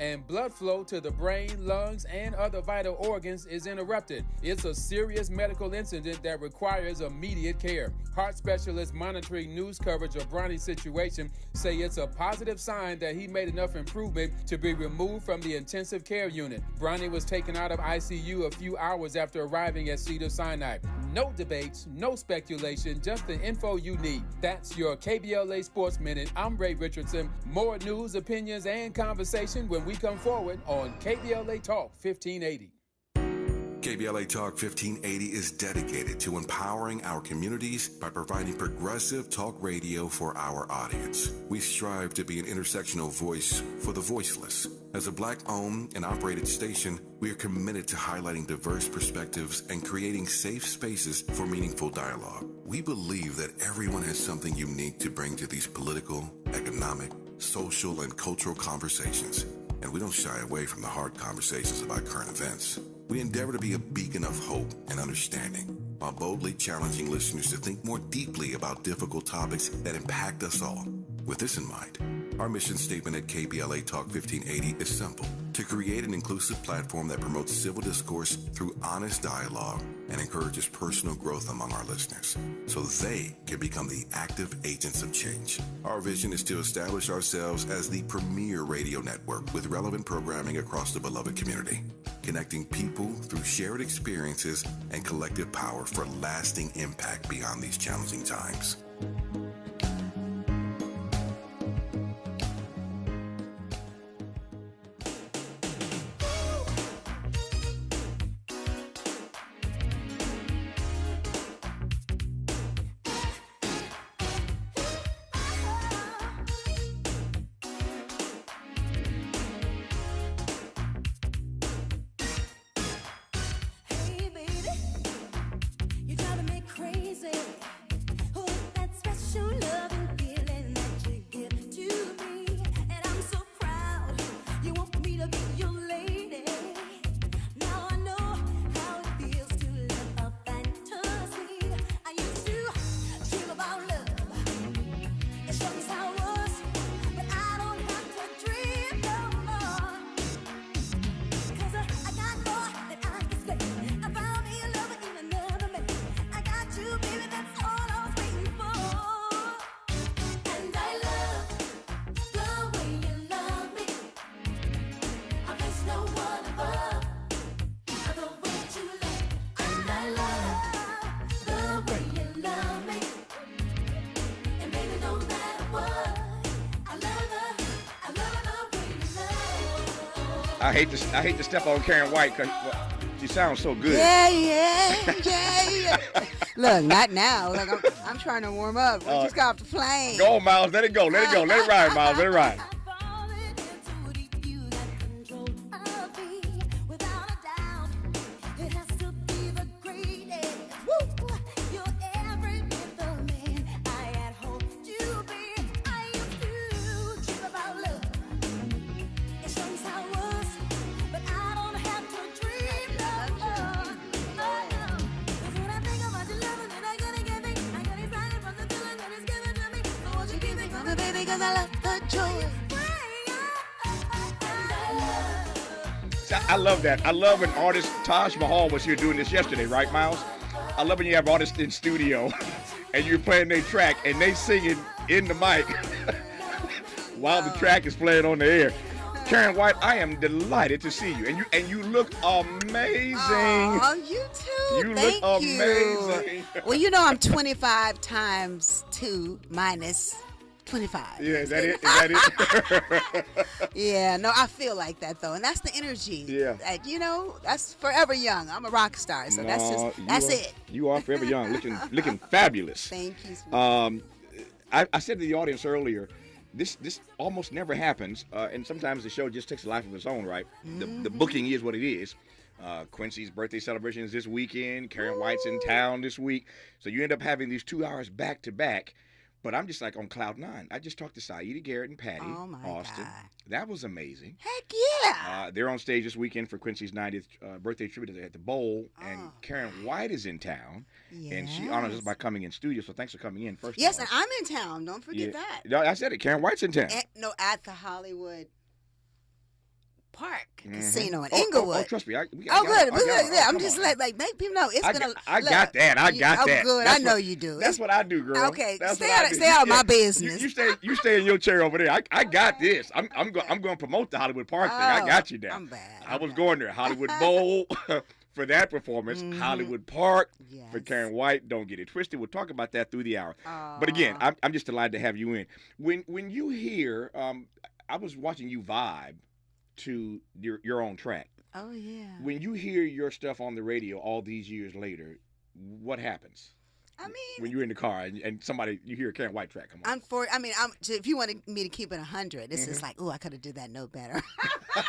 and blood flow to the brain, lungs, and other vital organs is interrupted. It's a serious medical incident that requires immediate care. Heart specialists monitoring news coverage of Bronny's situation say it's a positive sign that he made enough improvement to be removed from the intensive care unit. Bronny was taken out of ICU a few hours after arriving at Cedars-Sinai. No debates, no speculation, just the info you need. That's your KBLA Sports Minute. I'm Ray Richardson. More news, opinions, and conversation when we come forward on KBLA Talk 1580. KBLA Talk 1580 is dedicated to empowering our communities by providing progressive talk radio for our audience. We strive to be an intersectional voice for the voiceless. As a Black-owned and operated station, we are committed to highlighting diverse perspectives and creating safe spaces for meaningful dialogue. We believe that everyone has something unique to bring to these political, economic, social, and cultural conversations, and we don't shy away from the hard conversations about current events. We endeavor to be a beacon of hope and understanding, while boldly challenging listeners to think more deeply about difficult topics that impact us all. With this in mind, our mission statement at KBLA Talk 1580 is simple: to create an inclusive platform that promotes civil discourse through honest dialogue and encourages personal growth among our listeners, so they can become the active agents of change. Our vision is to establish ourselves as the premier radio network with relevant programming across the beloved community, connecting people through shared experiences and collective power for lasting impact beyond these challenging times. I hate to step on KARYN White because she sounds so good. Yeah. Look, not now. Like I'm trying to warm up. We just got off the plane. Go on, Miles. Let it go. Let it ride, Miles. Let it ride. I love that. I love when artist Taj Mahal was here doing this yesterday, right, Miles? I love when you have artists in studio and you're playing their track and they singing in the mic while the track is playing on the air. KARYN White, I am delighted to see you, and you look amazing. Oh, you too. You Thank look you. amazing. Well, you know I'm 25 times 2 minus 25. Yeah, is that it? Yeah, no, I feel like that though, and that's the energy. Yeah. That, that's forever young. I'm a rock star, so that's it. You are forever young, looking fabulous. Thank you. Sweetie. I said to the audience earlier, this almost never happens, and sometimes the show just takes a life of its own, right? The booking is what it is. Quincy's birthday celebration is this weekend. KARYN White's in town this week, so you end up having these 2 hours back to back. But I'm just like on cloud nine. I just talked to Saida Garrett and Patty Austin. God. That was amazing. Heck yeah. They're on stage this weekend for Quincy's 90th birthday tribute at the Bowl. And KARYN White is in town. Yes. And she honors us by coming in studio. So thanks for coming in first. Yes, and I'm in town. Don't forget that. No, I said it. KARYN White's in town. At the Hollywood casino in Oh, Inglewood. trust me. Good. Yeah, I'm just like make people know it's been. I got that. I got that. Good. I know you do. That's what I do, girl. Okay, That's stay out of my business. You stay in your chair over there. I got this. I'm going to promote the Hollywood Park thing. I got you now. I'm bad. I was going there. Hollywood Bowl for that performance. Hollywood Park for KARYN White. Don't get it twisted. We'll talk about that through the hour. But again, I'm just delighted to have you in. When you hear, I was watching you vibe to your own track. Oh yeah. When you hear your stuff on the radio all these years later, what happens? I mean, when you're in the car and somebody you hear a KARYN White track come on. If you wanted me to keep it 100, it's just like, oh, I could have did that no better.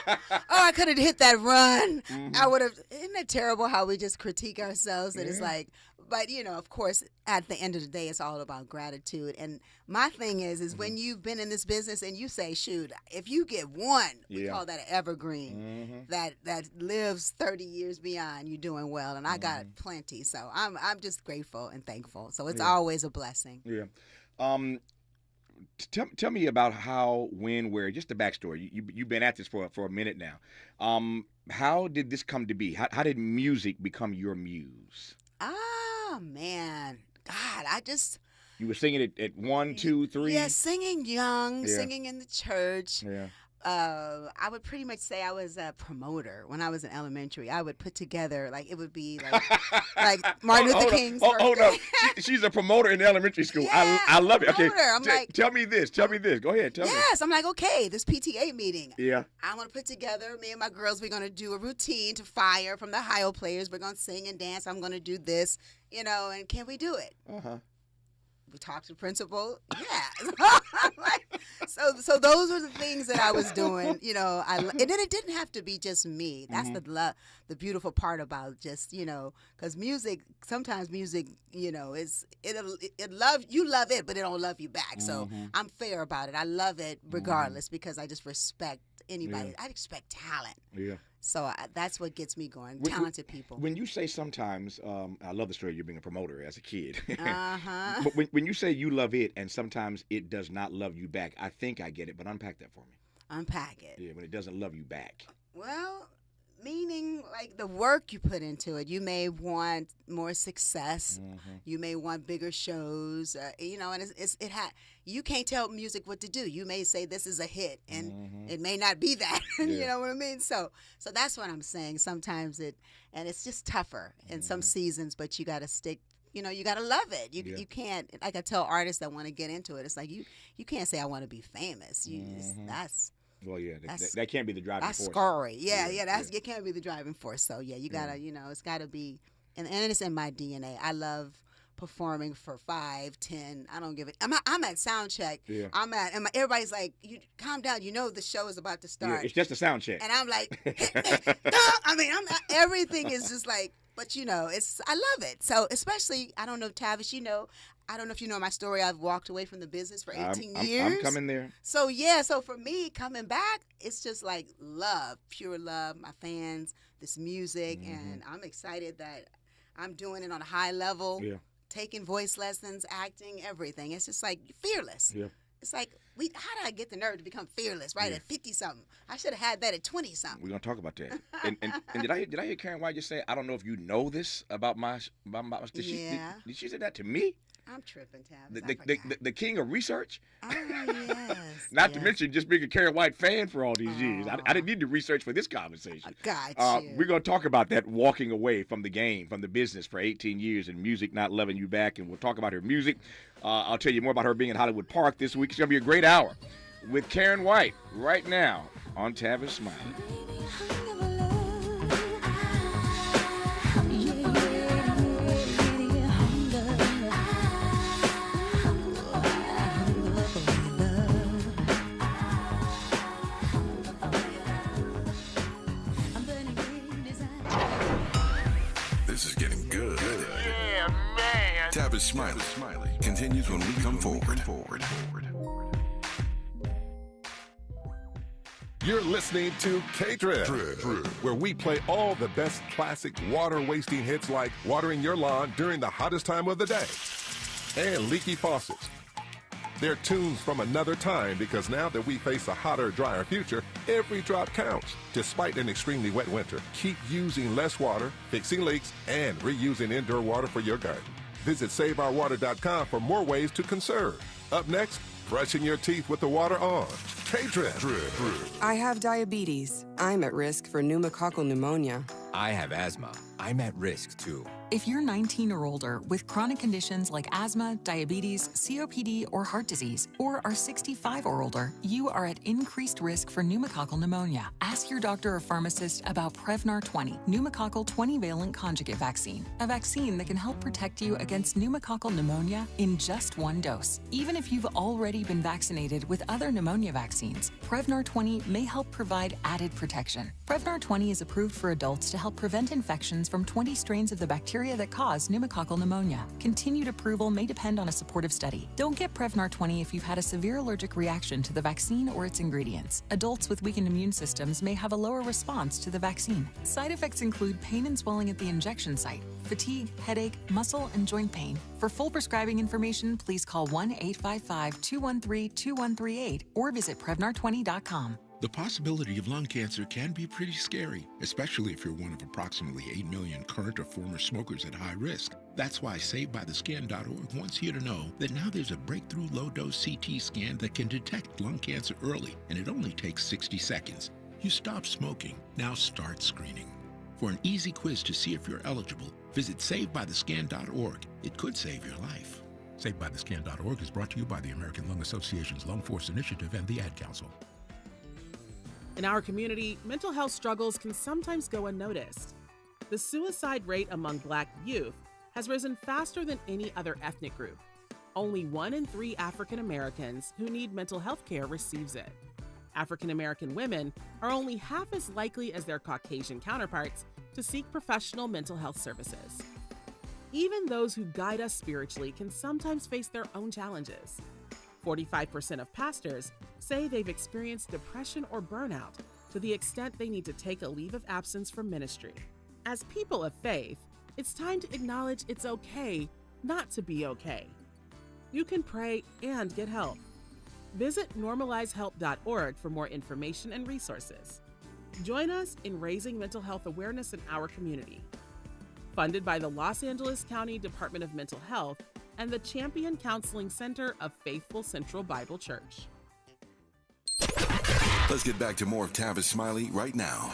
Oh, I could have hit that run. I would have. Isn't it terrible how we just critique ourselves? And it's like, but of course, at the end of the day, it's all about gratitude. And my thing is when you've been in this business and you say, shoot, if you get one, we call that an evergreen that lives 30 years beyond, you're doing well. And I got plenty, so I'm just grateful and thankful. So it's always a blessing. Yeah. Tell me about how, when, where, just the backstory. You've been at this for a minute now. How did this come to be? How did music become your muse? Oh, man. God, You were singing it at 1, 2, 3? Yeah, singing young, singing in the church. Yeah. I would pretty much say I was a promoter when I was in elementary. I would put together, it would be like Martin Luther King's birthday. Hold up. She's a promoter in elementary school. Yeah, I love it. Okay, I'm tell me this. Go ahead. Tell me. Yes, I'm like, okay, this PTA meeting. Yeah. I want to put together, me and my girls, we're going to do a routine to fire from the Ohio players. We're going to sing and dance. I'm going to do this, and can we do it? Uh-huh. We talked to the principal. Yeah. So those were the things that I was doing, and then it didn't have to be just me. That's the beautiful part about just, because sometimes music, you love it, but it don't love you back. So I'm fair about it. I love it regardless because I just respect anybody. Yeah. I expect talent. Yeah. So that's what gets me going. Talented people. When you say sometimes, I love the story of you being a promoter as a kid. But when you say you love it and sometimes it does not love you back, I think I get it. But unpack that for me. Unpack it. Yeah, when it doesn't love you back. Well, meaning the work you put into it. You may want more success. You may want bigger shows. And you can't tell music what to do. You may say this is a hit, and it may not be that. You know what I mean? So that's what I'm saying. Sometimes it's just tougher in some seasons, but you got to stick. You got to love it. You can't, like I tell artists that want to get into it, it's like you can't say I want to be famous. Well, yeah, that can't be the driving force. That's scary. Yeah, it can't be the driving force. So, yeah, you got to, it's got to be, and it's in my DNA. I love performing for 5, 10. I don't give it. I'm at sound check. Yeah. And everybody's like, you calm down. The show is about to start. Yeah, it's just a sound check. And I'm like, everything is just like, but I love it. So especially, I don't know, Tavis, I don't know if you know my story. I've walked away from the business for 18 years. I'm coming there. So, so for me, coming back, it's just like love, pure love, my fans, this music, and I'm excited that I'm doing it on a high level, taking voice lessons, acting, everything. It's just like fearless. Yeah. It's like, how did I get the nerve to become fearless, right, at 50-something? I should have had that at 20-something. We're going to talk about that. and did I hear KARYN White just say, I don't know if you know this about my did she say that to me? I'm tripping, Tavis. The king of research? Oh, yes. Not to mention just being a KARYN White fan for all these years. I didn't need to research for this conversation. Gotcha. We're going to talk about that walking away from the game, from the business for 18 years and music not loving you back. And we'll talk about her music. I'll tell you more about her being at Hollywood Park this week. It's going to be a great hour with KARYN White right now on Tavis Smiley. This is getting good. Yeah, man. Tavis Smiley continues when we come forward. You're listening to K-Trip, where we play all the best classic water-wasting hits like watering your lawn during the hottest time of the day and leaky faucets. They're tunes from another time because now that we face a hotter, drier future, every drop counts. Despite an extremely wet winter, keep using less water, fixing leaks, and reusing indoor water for your garden. Visit SaveOurWater.com for more ways to conserve. Up next, brushing your teeth with the water on. KARYN. I have diabetes. I'm at risk for pneumococcal pneumonia. I have asthma. I'm at risk too. If you're 19 or older with chronic conditions like asthma, diabetes, COPD, or heart disease, or are 65 or older, you are at increased risk for pneumococcal pneumonia. Ask your doctor or pharmacist about Prevnar 20, pneumococcal 20-valent conjugate vaccine, a vaccine that can help protect you against pneumococcal pneumonia in just one dose. Even if you've already been vaccinated with other pneumonia vaccines, Prevnar 20 may help provide added protection. Prevnar 20 is approved for adults to help prevent infections from 20 strains of the bacteria that cause pneumococcal pneumonia. Continued approval may depend on a supportive study. Don't get Prevnar 20 if you've had a severe allergic reaction to the vaccine or its ingredients. Adults with weakened immune systems may have a lower response to the vaccine. Side effects include pain and swelling at the injection site, fatigue, headache, muscle, and joint pain. For full prescribing information, please call 1-855-213-2138 or visit Prevnar20.com. The possibility of lung cancer can be pretty scary, especially if you're one of approximately 8 million current or former smokers at high risk. That's why SaveByTheScan.org wants you to know that now there's a breakthrough low-dose CT scan that can detect lung cancer early, and it only takes 60 seconds. You stop smoking, now start screening. For an easy quiz to see if you're eligible, visit SaveByTheScan.org. It could save your life. SaveByTheScan.org is brought to you by the American Lung Association's Lung Force Initiative and the Ad Council. In our community, mental health struggles can sometimes go unnoticed. The suicide rate among Black youth has risen faster than any other ethnic group. Only 1 in 3 African Americans who need mental health care receives it. African American women are only half as likely as their Caucasian counterparts to seek professional mental health services. Even those who guide us spiritually can sometimes face their own challenges. 45% of pastors say they've experienced depression or burnout to the extent they need to take a leave of absence from ministry. As people of faith, it's time to acknowledge it's okay not to be okay. You can pray and get help. Visit normalizehelp.org for more information and resources. Join us in raising mental health awareness in our community. Funded by the Los Angeles County Department of Mental Health and the Champion Counseling Center of Faithful Central Bible Church. Let's get back to more of Tavis Smiley right now.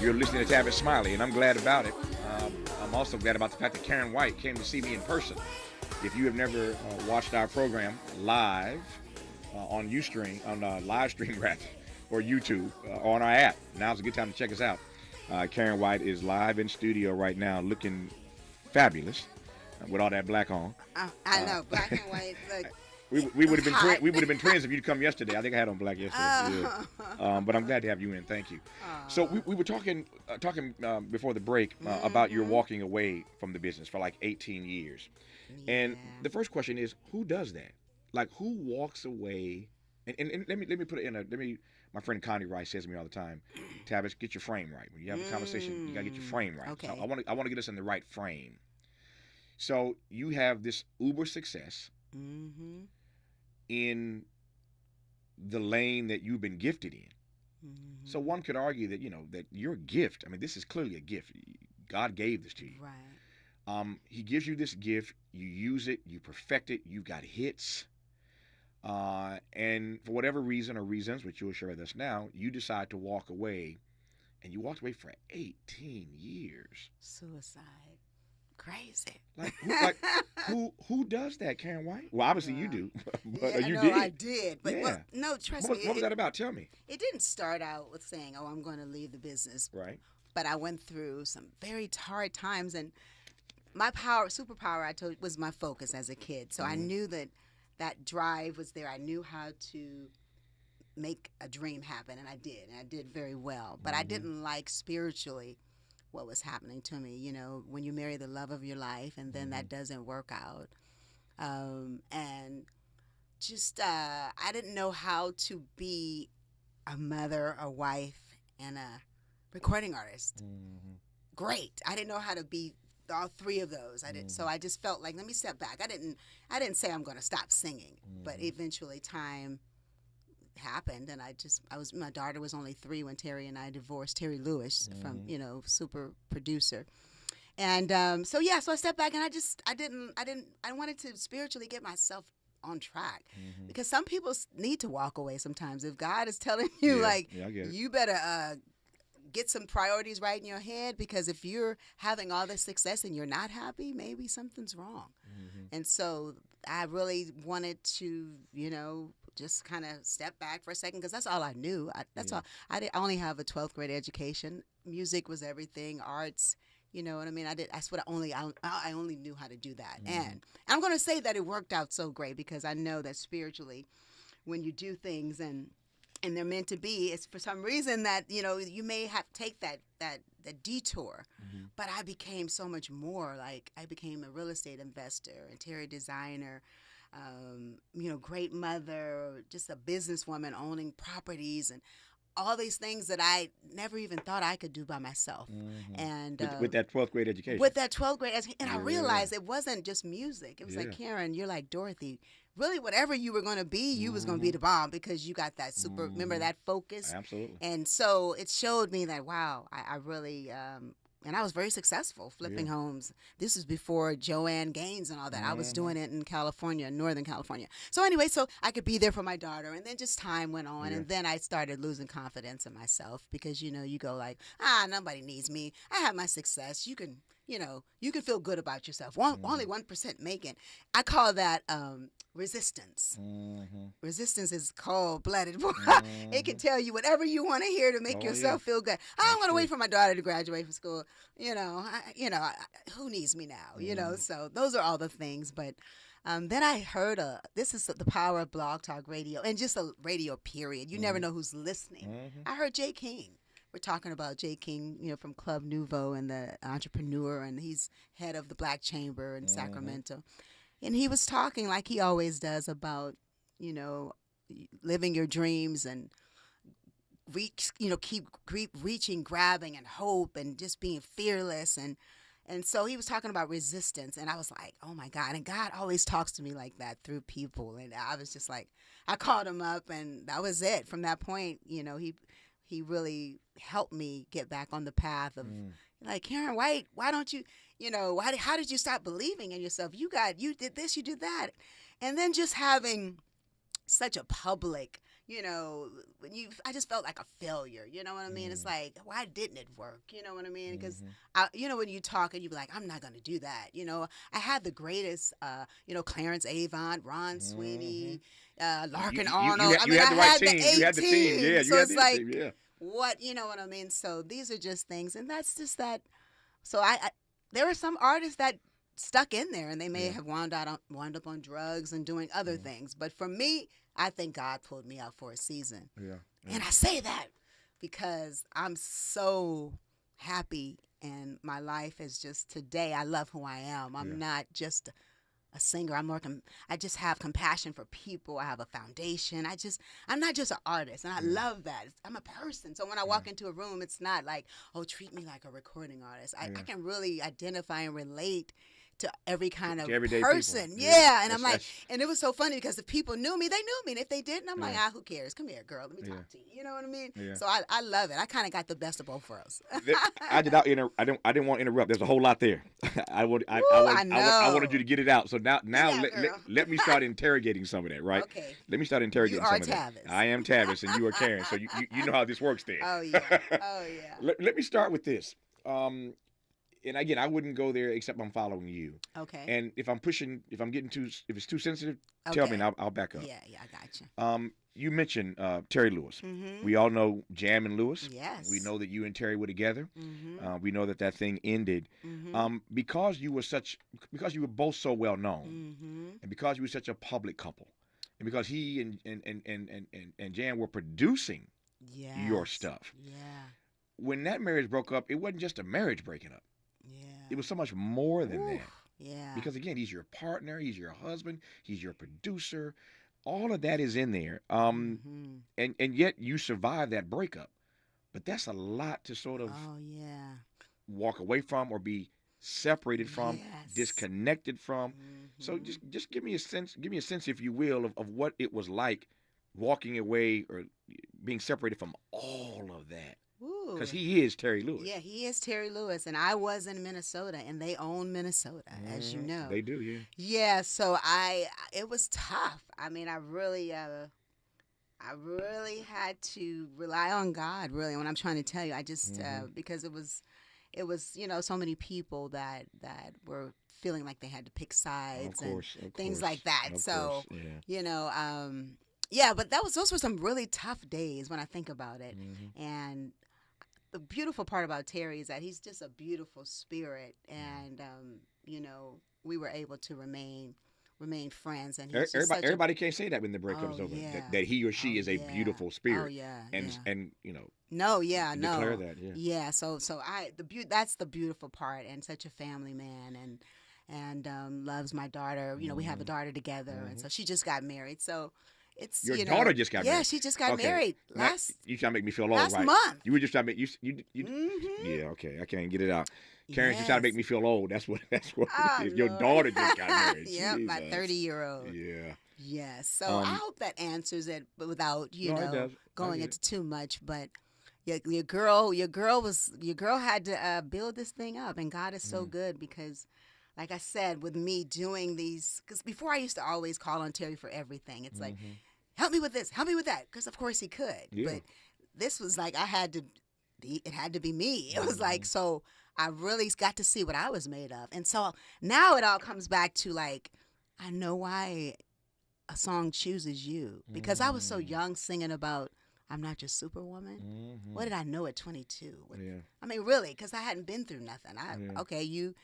You're listening to Tavis Smiley, and I'm glad about it. I'm also glad about the fact that KARYN White came to see me in person. If you have never watched our program live on Ustream, on live stream rather, or YouTube, or on our app, now's a good time to check us out. KARYN White is live in studio right now, looking fabulous with all that black on. I know, black and white. Look. We would have been twins if you'd come yesterday. I think I had on black yesterday. Yeah. But I'm glad to have you in. Thank you. So we were talking before the break about your walking away from the business for like 18 years. Yeah. And the first question is, who does that? Like, who walks away? And let me put it in my friend Connie Rice says to me all the time, Tavis, get your frame right. When you have a conversation, you gotta get your frame right. Okay. So I want to get us in the right frame. So you have this uber success. Mm-hmm. In the lane that you've been gifted in. Mm-hmm. So one could argue that, that your gift, I mean, this is clearly a gift. God gave this to you. Right. He gives you this gift, you use it, you perfect it, you've got hits. And for whatever reason or reasons, which you'll share with us now, you decide to walk away, and you walked away for 18 years. Suicide. Crazy. Who does that, KARYN White? Well, obviously you do, but yeah, you no, did. I did, but well, no, trust me. What was that about? Tell me. It didn't start out with saying, "Oh, I'm going to leave the business." Right. But I went through some very hard times, and my superpower, I told you, was my focus as a kid. So I knew that drive was there. I knew how to make a dream happen, and I did very well. But I didn't like spiritually what was happening to me. You know, when you marry the love of your life, and then that doesn't work out, and just I didn't know how to be a mother, a wife, and a recording artist. Great. I didn't know how to be all three of those. I didn't. So I just felt like, let me step back. I didn't say I'm going to stop singing, but eventually time happened, and my daughter was only 3 when Terry and I divorced. Terry Lewis from super producer, and so I stepped back, and I wanted to spiritually get myself on track, because some people need to walk away sometimes. If God is telling you you better get some priorities right in your head, because if you're having all this success and you're not happy, maybe something's wrong. And so I really wanted to, just kind of step back for a second, because that's all I knew. I only have a 12th grade education. Music was everything, arts. You know what I mean? That's what I only knew how to do that. And I'm going to say that it worked out so great, because I know that spiritually, when you do things and they're meant to be, it's for some reason that, you may have to take that detour. But I became so much more. Like, I became a real estate investor, interior designer, great mother, just a businesswoman owning properties, and all these things that I never even thought I could do by myself. And with that 12th grade education. With that 12th grade education. And I realized it wasn't just music. It was like, KARYN, you're like Dorothy. Really, whatever you were going to be, you was going to be the bomb, because you got that remember that focus? Absolutely. And so it showed me that, wow, I really, and I was very successful flipping homes. This was before Joanne Gaines and all that. I was doing it in California, Northern California. So anyway, so I could be there for my daughter. And then just time went on. And then I started losing confidence in myself, because, you go like, nobody needs me. I have my success. You can feel good about yourself. Only 1% make it. I call that resistance. Resistance is cold-blooded. It can tell you whatever you want to hear to make yourself feel good. I'm going to wait for my daughter to graduate from school. Who needs me now? So those are all the things. But then I heard this is the power of Blog Talk Radio, and just a radio period. You never know who's listening. I heard Jay King. We're talking about Jay King, from Club Nouveau, and the entrepreneur, and he's head of the Black Chamber in Sacramento. And he was talking like he always does about, living your dreams and keep reaching, grabbing, and hope, and just being fearless. And so he was talking about resistance, and I was like, oh my God. And God always talks to me like that through people. And I was just like, I called him up, and that was it. From that point, he really helped me get back on the path of like, KARYN White, why don't you, how did you stop believing in yourself? You did this, you did that. And then just having such a public, I just felt like a failure. You know what I mean? It's like, why didn't it work? You know what I mean? Because, when you talk and you be like, I'm not going to do that. I had the greatest, Clarence Avant, Ron Sweeney, Larkin Arnold. You had the right team. You had the team. Yeah, so it's like, what, you know what I mean? So these are just things. And that's just that. So there are some artists that stuck in there, and they may have wound up on drugs and doing other things. But for me, I think God pulled me out for a season. And I say that because I'm so happy, and my life is just today. I love who I am. I'm not just a singer. I just have compassion for people. I have a foundation. I'm not just an artist, and I love that. I'm a person. So when I walk into a room, it's not like, oh, treat me like a recording artist. I can really identify and relate to every kind of person. And I'm like, and it was so funny because if people knew me, they knew me. And if they didn't, I'm like, who cares? Come here, girl. Let me talk to you. You know what I mean? So I love it. I kind of got the best of both worlds. I didn't want to interrupt. There's a whole lot there. I wanted you to get it out. So now let me start interrogating some of that, right? Okay. Let me start interrogating some of Tavis. that. I am Tavis, and you are KARYN. So you know how this works then. Oh, yeah. Let me start with this. and again, I wouldn't go there except I'm following you. Okay. And if it's too sensitive, tell me and I'll back up. Yeah, I got you. You mentioned Terry Lewis. Mm-hmm. We all know Jam and Lewis. Yes. We know that you and Terry were together. Mm-hmm. We know that thing ended because you were both so well known, and because you were such a public couple, and because he and Jam were producing your stuff. Yeah. When that marriage broke up, it wasn't just a marriage breaking up. Yeah. It was so much more than that. Yeah. Because again, he's your partner, he's your husband, he's your producer. All of that is in there. And yet you survived that breakup. But that's a lot to sort of walk away from or be separated from, disconnected from. So just give me a sense, if you will, of what it was like walking away or being separated from all of that. Because he is Terry Lewis. Yeah, he is Terry Lewis, and I was in Minnesota, and they own Minnesota, as you know. They do, yeah. Yeah, so it was tough. I mean, I really had to rely on God. Really, when I'm trying to tell you, I just because it was so many people that were feeling like they had to pick sides and things like that. So but those were some really tough days when I think about it, and. The beautiful part about Terry is that he's just a beautiful spirit, and we were able to remain friends. And everybody can't say that when the breakup is over. That he or she is a beautiful spirit. And declare that. Yeah. So that's the beautiful part, and such a family man, and loves my daughter. We have a daughter together, and so she just got married. So. It's your daughter just got married. Yeah, she just got married last. You trying to make me feel old, right? Last month. You were just trying to make you. Yeah, okay. I can't get it out. KARYN, she's trying to make me feel old. That's what it is. Your daughter just got married. Yeah, my 30-year-old. Yeah. Yes. So I hope that answers it, but without going into too much. But your girl had to build this thing up, and God is so good because. Like I said, with me doing these, because before I used to always call on Terry for everything. It's like, help me with this, help me with that, because of course he could. Yeah. But this was like it had to be me. It was like, so I really got to see what I was made of. And so now it all comes back to like, I know why a song chooses you. Because I was so young singing about, I'm not just Superwoman. What did I know at 22? I mean, really, because I hadn't been through nothing. Okay, you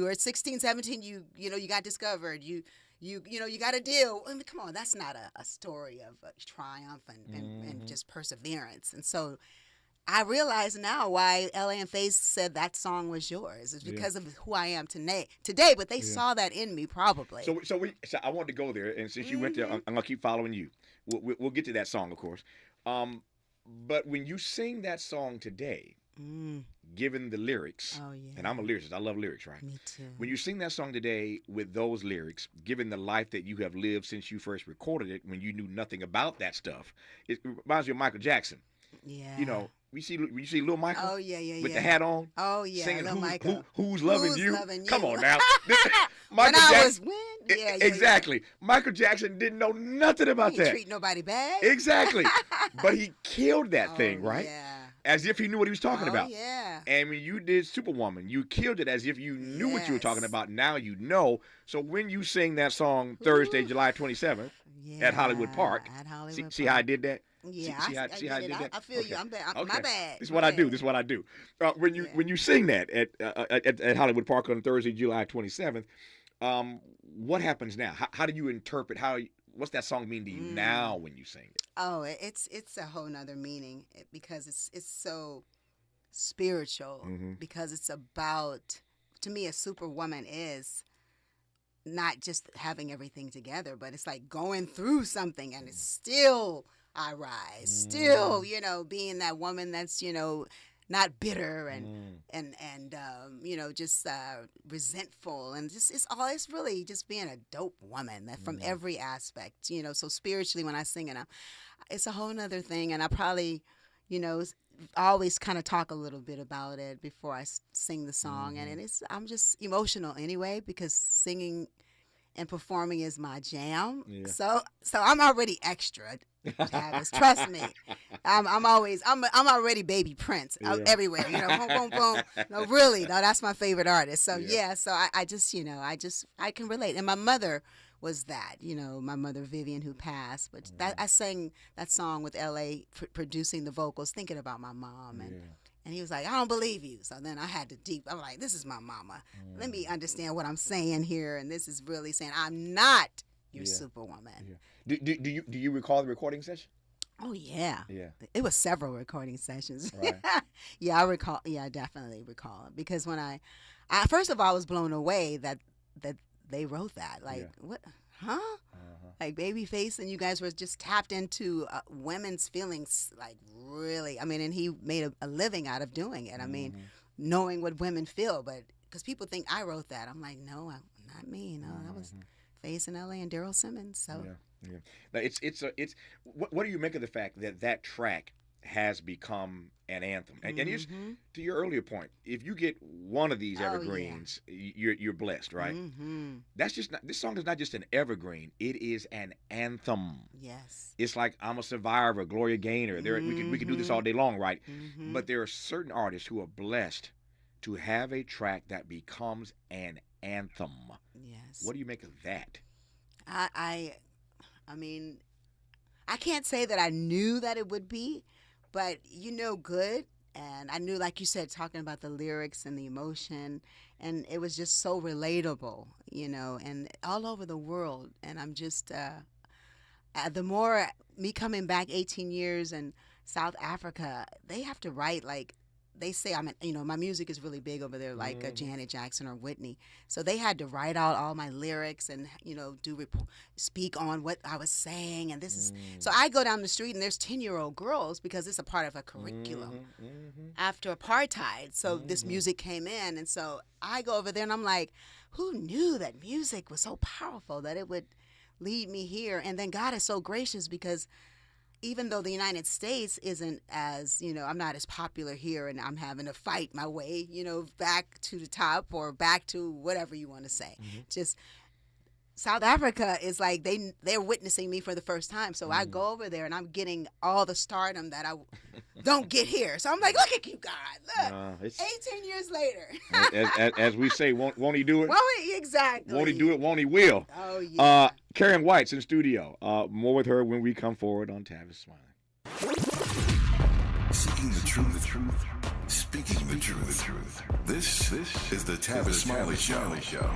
are 16, 17, you got discovered. You got a deal. I mean, come on, that's not a story of triumph and just perseverance. And so I realize now why LA and Faith said that song was yours. It's because of who I am today. But they saw that in me probably. So I wanted to go there, and since you went there, I'm gonna keep following you. We'll get to that song, of course. But when you sing that song today. Given the lyrics, and I'm a lyricist, I love lyrics, right? Me too. When you sing that song today with those lyrics, given the life that you have lived since you first recorded it, when you knew nothing about that stuff, it reminds me of Michael Jackson. Yeah. You see Lil Michael? Oh, yeah. With the hat on? Oh, yeah, singing Lil Michael. Who's loving you? Loving you? Come on now. Exactly. Michael Jackson didn't know nothing about that. He treat nobody bad. Exactly. But he killed that thing, right? Yeah. As if he knew what he was talking about. Yeah. And when you did Superwoman, you killed it as if you knew what you were talking about. Now you know. So when you sing that song Thursday, July 27th at Hollywood Park, see how I did that? Yeah, see how I did that? I feel you. I'm bad. My bad. This is what I do. When you sing that at Hollywood Park on Thursday, July 27th, what happens now? How do you interpret what's that song mean to you now when you sing it? Oh, it's a whole nother meaning because it's so spiritual. Because it's about, to me, a superwoman is not just having everything together, but it's like going through something and it's still I rise, still being that woman that's not bitter and just resentful, and just it's really just being a dope woman that from every aspect, so spiritually when I sing it, it's a whole nother thing, and I probably always kind of talk a little bit about it before I sing the song, and I'm just emotional anyway because singing and performing is my jam. So I'm already extra. Tavis, trust me. I'm already baby Prince everywhere. Boom, boom, boom. No, really, no, that's my favorite artist. So so I just, I can relate. And my mother was that, my mother Vivian, who passed. But I sang that song with L.A. Producing the vocals, thinking about my mom. And he was like, I don't believe you. So then I had to I'm like, this is my mama. Let me understand what I'm saying here. And this is really saying I'm not your superwoman. Do you recall the recording session? Oh, yeah. Yeah. It was several recording sessions. Right. I recall. Yeah, I definitely recall it. Because when I first of all, I was blown away that they wrote that. Like, what? Huh? Like Babyface, and you guys were just tapped into women's feelings, like really. I mean, and he made a living out of doing it. I mean, knowing what women feel, but because people think I wrote that. I'm like, no, not me. No, that was Face in L.A. and Daryl Simmons. So. Yeah. Now it's what do you make of the fact that track has become an anthem? And just to your earlier point, if you get one of these evergreens, you're blessed, right? That's just not, this song is not just an evergreen; it is an anthem. Yes, it's like I'm a Survivor, Gloria Gaynor. We can do this all day long, right? But there are certain artists who are blessed to have a track that becomes an anthem. Yes. What do you make of that? I mean, I can't say that I knew that it would be, but good. And I knew, like you said, talking about the lyrics and the emotion, and it was just so relatable, and all over the world. And I'm just, the more me coming back 18 years in South Africa, they have to write like, they say my music is really big over there, like Janet Jackson or Whitney. So they had to write out all my lyrics and speak on what I was saying. And this is so I go down the street and there's 10-year-old girls, because it's a part of a curriculum after apartheid. So this music came in, and so I go over there and I'm like, who knew that music was so powerful that it would lead me here? And then God is so gracious, because even though the United States isn't as, I'm not as popular here, and I'm having to fight my way, back to the top or back to whatever you want to say. Just South Africa is like they're witnessing me for the first time. So I go over there and I'm getting all the stardom that I don't get here. So I'm like, look at you, God. Look, 18 years later. as we say, won't he do it? Won't he? Exactly. Won't he do it? Won't he will? Oh, yeah. KARYN White's in studio. More with her when we come forward on Tavis Smiley. Seeking the truth. Speaking the truth. This is the Tavis Smiley Show.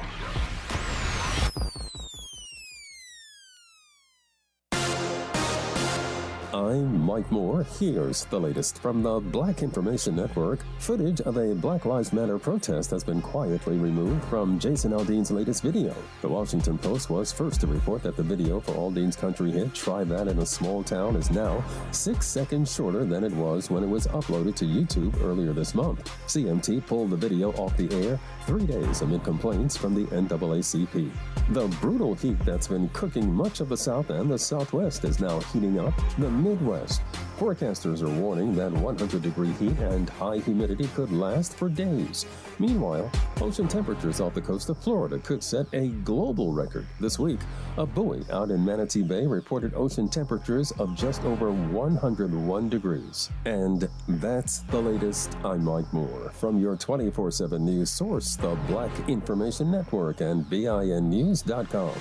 I'm Mike Moore. Here's the latest from the Black Information Network. Footage of a Black Lives Matter protest has been quietly removed from Jason Aldean's latest video. The Washington Post was first to report that the video for Aldean's country hit Try That in a Small Town is now 6 seconds shorter than it was when it was uploaded to YouTube earlier this month. CMT pulled the video off the air 3 days amid complaints from the NAACP. The brutal heat that's been cooking much of the South and the Southwest is now heating up the Midwest. Forecasters are warning that 100-degree heat and high humidity could last for days. Meanwhile, ocean temperatures off the coast of Florida could set a global record this week. A buoy out in Manatee Bay reported ocean temperatures of just over 101 degrees. And that's the latest. I'm Mike Moore from your 24/7 news source, the Black Information Network and BINnews.com.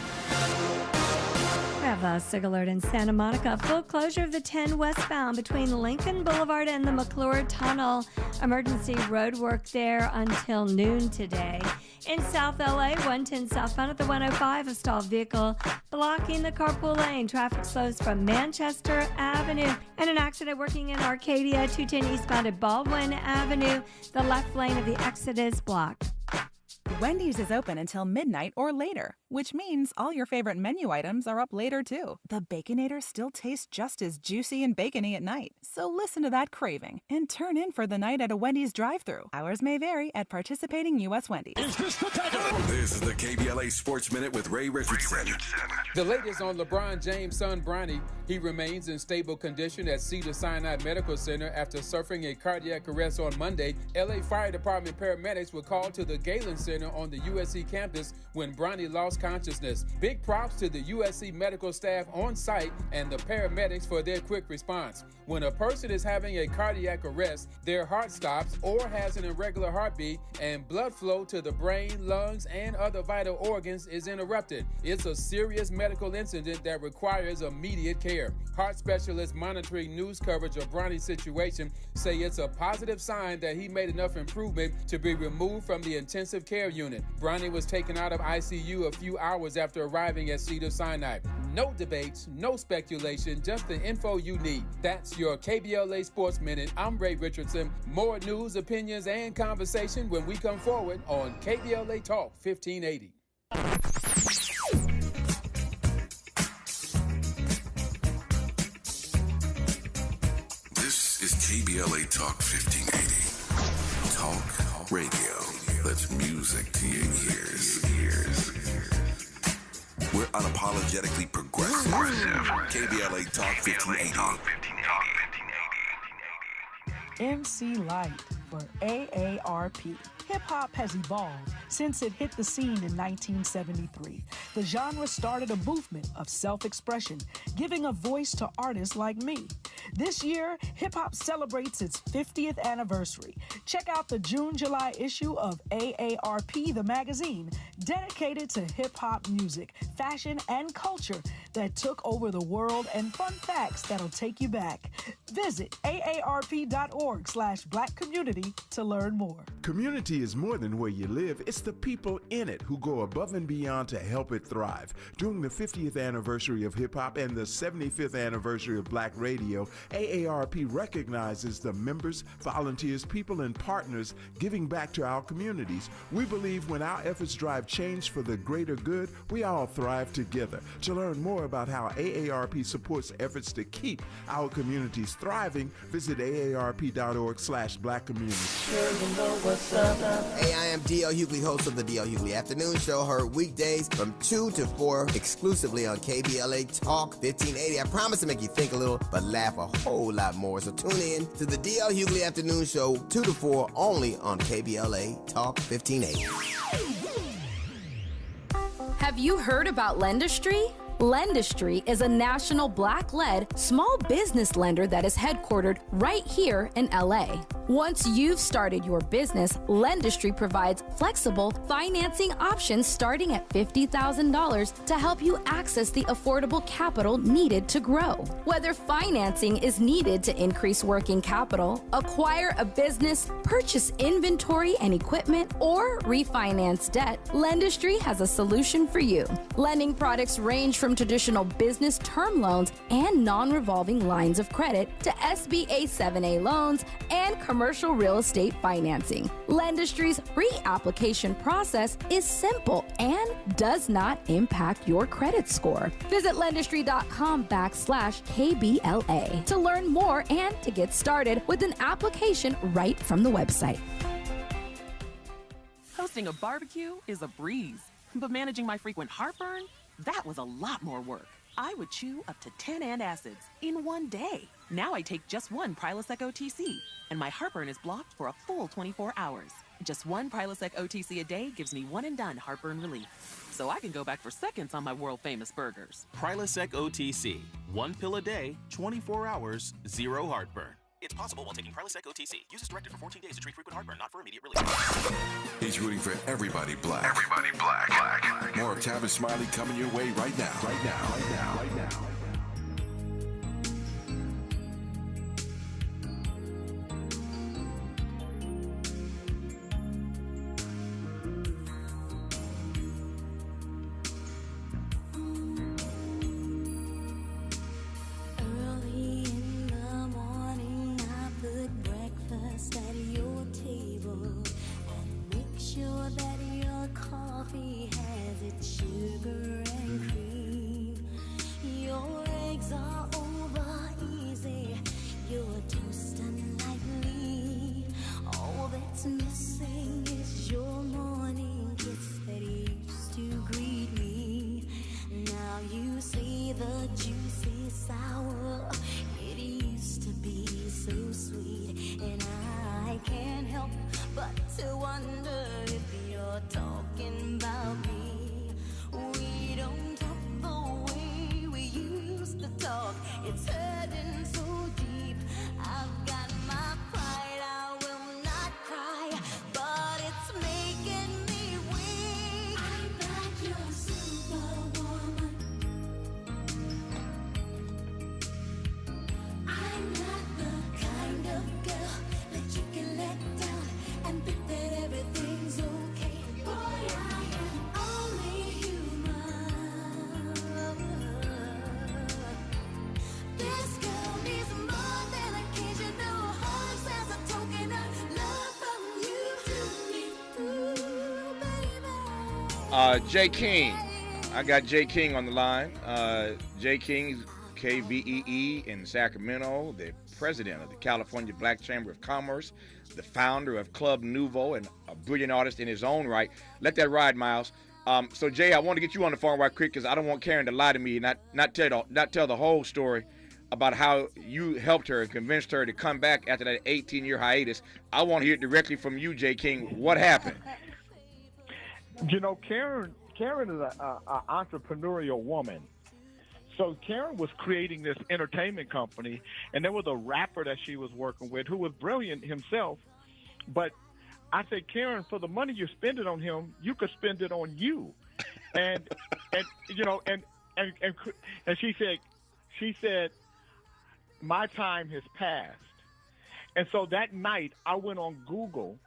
We have a SIG alert in Santa Monica. Full closure of the 10 westbound between Lincoln Boulevard and the McClure Tunnel. Emergency road work there until noon today. In South LA, 110 southbound at the 105, a stalled vehicle blocking the carpool lane. Traffic slows from Manchester Avenue. And an accident working in Arcadia, 210 eastbound at Baldwin Avenue. The left lane of the exit is blocked. Wendy's is open until midnight or later, which means all your favorite menu items are up later too. The Baconator still tastes just as juicy and bacony at night. So listen to that craving and turn in for the night at a Wendy's drive-thru. Hours may vary at participating U.S. Wendy's. This is the KBLA Sports Minute with Ray Richardson. The latest on LeBron James' son, Bronny. He remains in stable condition at Cedars-Sinai Medical Center after suffering a cardiac arrest on Monday. LA Fire Department paramedics were called to the Galen Center on the USC campus when Bronny lost consciousness. Big props to the USC medical staff on site and the paramedics for their quick response. When a person is having a cardiac arrest, their heart stops or has an irregular heartbeat, and blood flow to the brain, lungs, and other vital organs is interrupted. It's a serious medical incident that requires immediate care. Heart specialists monitoring news coverage of Bronny's situation say it's a positive sign that he made enough improvement to be removed from the intensive care unit. Bronny was taken out of ICU a few hours after arriving at Cedars-Sinai. No debates, no speculation, just the info you need. That's your KBLA Sports Minute. I'm Ray Richardson. More news, opinions, and conversation when we come forward on KBLA Talk 1580. This is KBLA Talk 1580. Talk radio. That's music to your ears. We're unapologetically progressive. KBLA Talk 1580. MC Light for AARP. Hip-hop has evolved since it hit the scene in 1973. The genre started a movement of self-expression, giving a voice to artists like me. This year, hip-hop celebrates its 50th anniversary. Check out the June-July issue of AARP, the magazine, dedicated to hip-hop music, fashion, and culture that took over the world, and fun facts that'll take you back. Visit aarp.org/Black Community to learn more. Community is more than where you live. It's the people in it who go above and beyond to help it thrive. During the 50th anniversary of hip-hop and the 75th anniversary of Black radio, AARP recognizes the members, volunteers, people, and partners giving back to our communities. We believe when our efforts drive change for the greater good, we all thrive together. To learn more about how AARP supports efforts to keep our communities thriving, visit aarp.org/Black Community. Hey, I am D.L. Hughley, host of the D.L. Hughley Afternoon Show, heard weekdays from 2 to 4 exclusively on KBLA Talk 1580. I promise to make you think a little, but laugh a whole lot more. So tune in to the D.L. Hughley Afternoon Show 2 to 4 only on KBLA Talk 1580. Have you heard about Lendistry? Lendistry is a national Black-led small business lender that is headquartered right here in LA. Once you've started your business, Lendistry provides flexible financing options starting at $50,000 to help you access the affordable capital needed to grow. Whether financing is needed to increase working capital, acquire a business, purchase inventory and equipment, or refinance debt, Lendistry has a solution for you. Lending products range from traditional business term loans and non-revolving lines of credit to SBA 7A loans and commercial real estate financing. Lendistry's pre-application process is simple and does not impact your credit score. Visit lendistry.com/KBLA to learn more and to get started with an application right from the website. Hosting a barbecue is a breeze, but managing my frequent heartburn, that was a lot more work. I would chew up to 10 antacids in one day. Now I take just one Prilosec OTC, and my heartburn is blocked for a full 24 hours. Just one Prilosec OTC a day gives me one-and-done heartburn relief, so I can go back for seconds on my world-famous burgers. Prilosec OTC. One pill a day, 24 hours, zero heartburn. It's possible while taking Prilosec OTC. Use as directed for 14 days to treat frequent heartburn, not for immediate relief. He's rooting for everybody black. Everybody black. More of Tavis Smiley coming your way right now. Right now. To wonder if you're talking about me. Jay King. I got Jay King on the line. Jay King, KBEE in Sacramento, the president of the California Black Chamber of Commerce, the founder of Club Nouveau, and a brilliant artist in his own right. Let that ride, Miles. So Jay, I want to get you on the phone right quick because I don't want KARYN to lie to me and not tell the whole story about how you helped her and convinced her to come back after that 18-year hiatus. I want to hear it directly from you, Jay King. What happened? You know, KARYN is an entrepreneurial woman. So KARYN was creating this entertainment company, and there was a rapper that she was working with who was brilliant himself. But I said, KARYN, for the money you're spending on him, you could spend it on you. And you know, and she said, my time has passed. And so that night, I went on Google,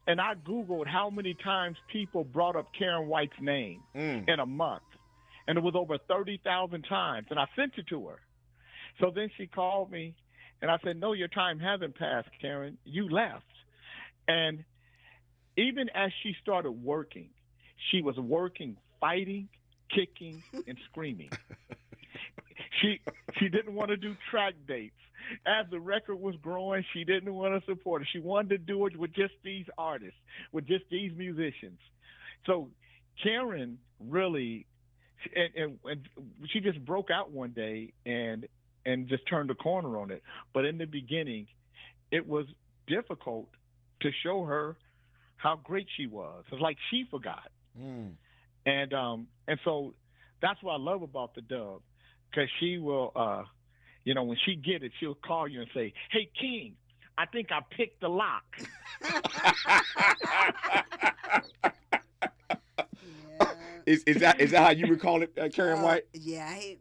and I Googled how many times people brought up KARYN White's name in a month. And it was over 30,000 times. And I sent it to her. So then she called me, and I said, no, your time hasn't passed, KARYN. You left. And even as she started working, she was working, fighting, kicking, and screaming. She didn't want to do track dates. As the record was growing, she didn't want to support it. She wanted to do it with just these artists, with just these musicians. So KARYN really, and she just broke out one day and just turned the corner on it. But in the beginning, it was difficult to show her how great she was. It's like she forgot. And so that's what I love about the Dove. Because she will, when she get it, she'll call you and say, hey, King, I think I picked the lock. Is that how you would call it, KARYN White? Yeah, King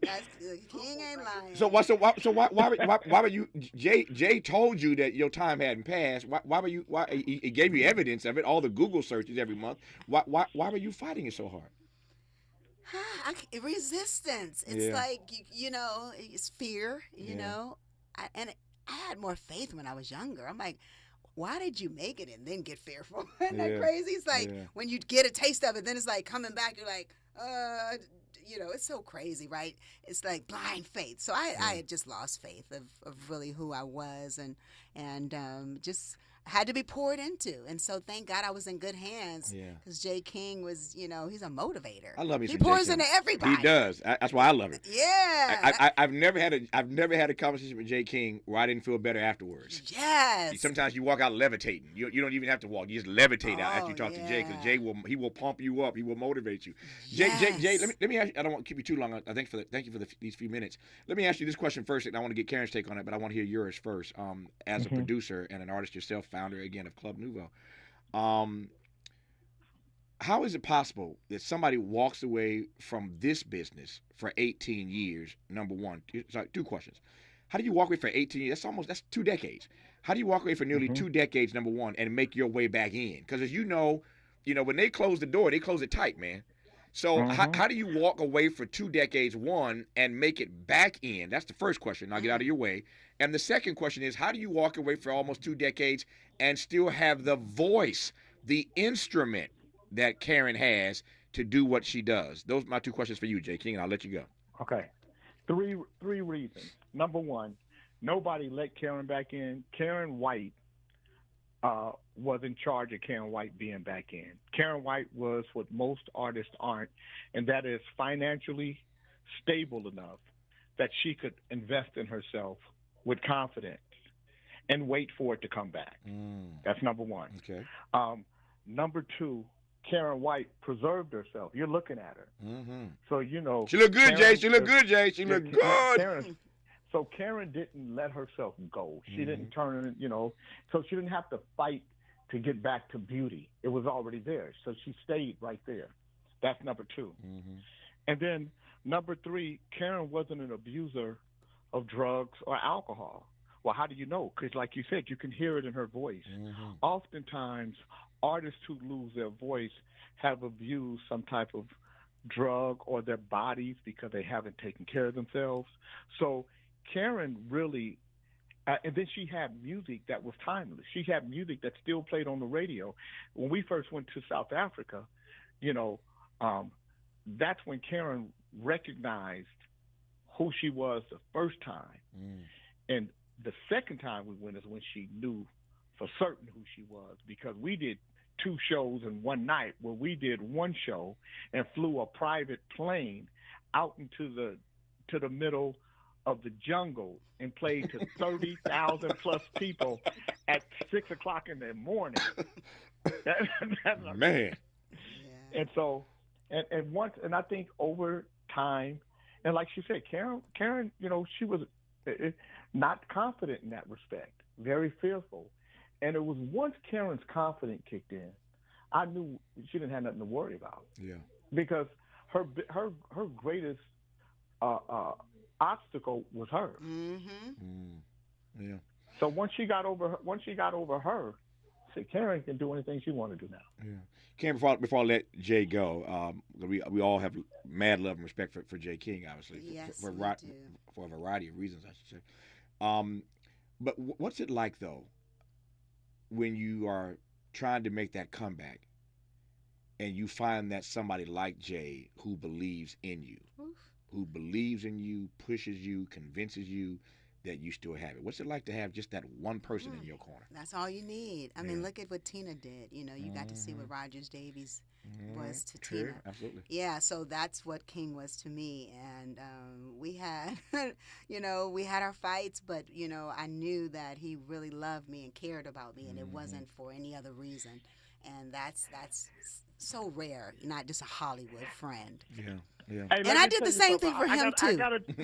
ain't lying. So why were you? Jay told you that your time hadn't passed. Why were you? Why he gave you evidence of it? All the Google searches every month. Why were you fighting it so hard? Resistance. It's like it's fear. You know, I had more faith when I was younger. I'm like, why did you make it and then get fearful? Isn't that crazy? It's like when you get a taste of it, then it's like coming back. You're like, it's so crazy, right? It's like blind faith. So I had just lost faith of really who I was, and just had to be poured into. And so thank God I was in good hands because Jay King was, he's a motivator. I love him. He pours into everybody. He does. That's why I love it. Yeah. I've never had a conversation with Jay King where I didn't feel better afterwards. Yes. Sometimes you walk out levitating. You don't even have to walk. You just levitate out after you talk to Jay, because Jay will pump you up. He will motivate you. Yes. Jay, let me ask you. I don't want to keep you too long. Thank you for these few minutes. Let me ask you this question first, and I want to get KARYN's take on it, but I want to hear yours first. As a producer and an artist yourself, founder again of Club Nouveau, how is it possible that somebody walks away from this business for 18 years? Number one, sorry, two questions. How do you walk away for 18 years? That's 2 decades. How do you walk away for nearly 2 decades, number one, and make your way back in? Because as you know, when they close the door, they close it tight, man. So how do you walk away for 2 decades, one, and make it back in? That's the first question. I'll get out of your way. And the second question is, how do you walk away for almost 2 decades and still have the voice, the instrument that KARYN has to do what she does? Those are my 2 questions for you, Jay King, and I'll let you go. Okay. Three reasons. Number one, nobody let KARYN back in. KARYN White was in charge of KARYN White being back in. KARYN White was what most artists aren't, and that is financially stable enough that she could invest in herself with confidence and wait for it to come back. That's number one. Okay. Number two, KARYN White preserved herself. You're looking at her. So, She look good, Jay. She look good, Jay. She look good. So KARYN didn't let herself go. She didn't turn, so she didn't have to fight to get back to beauty. It was already there. So she stayed right there. That's number two. And then number three, KARYN wasn't an abuser of drugs or alcohol. Well, how do you know? Because like you said, you can hear it in her voice. Oftentimes, artists who lose their voice have abused some type of drug or their bodies because they haven't taken care of themselves. So KARYN really, and then she had music that was timeless. She had music that still played on the radio. When we first went to South Africa, that's when KARYN recognized who she was the first time. And the second time we went is when she knew for certain who she was, because we did 2 shows in one night, where we did one show and flew a private plane out into the middle of the jungle and played to 30,000 plus people at 6 o'clock in the morning. Man. And so, and I think over time, and like she said, KARYN, she was not confident in that respect, very fearful. And it was once KARYN's confidence kicked in, I knew she didn't have nothing to worry about. Yeah. Because her greatest obstacle was her. Yeah. So once she got over her, said KARYN can do anything she want to do now. Yeah. KARYN, before I let Jay go, we all have mad love and respect for Jay King, obviously. Yes, for a variety of reasons, I should say. But what's it like, though, when you are trying to make that comeback and you find that somebody like Jay who believes in you, pushes you, convinces you that you still have it? What's it like to have just that one person in your corner? That's all you need. I mean, look at what Tina did. You got to see what Rogers Davies was to Tina. Absolutely. Yeah, so that's what King was to me. And we had, we had our fights, but, I knew that he really loved me and cared about me, and it wasn't for any other reason. And that's so rare, not just a Hollywood friend. Yeah. Yeah. Hey, and I did the same thing for him, too.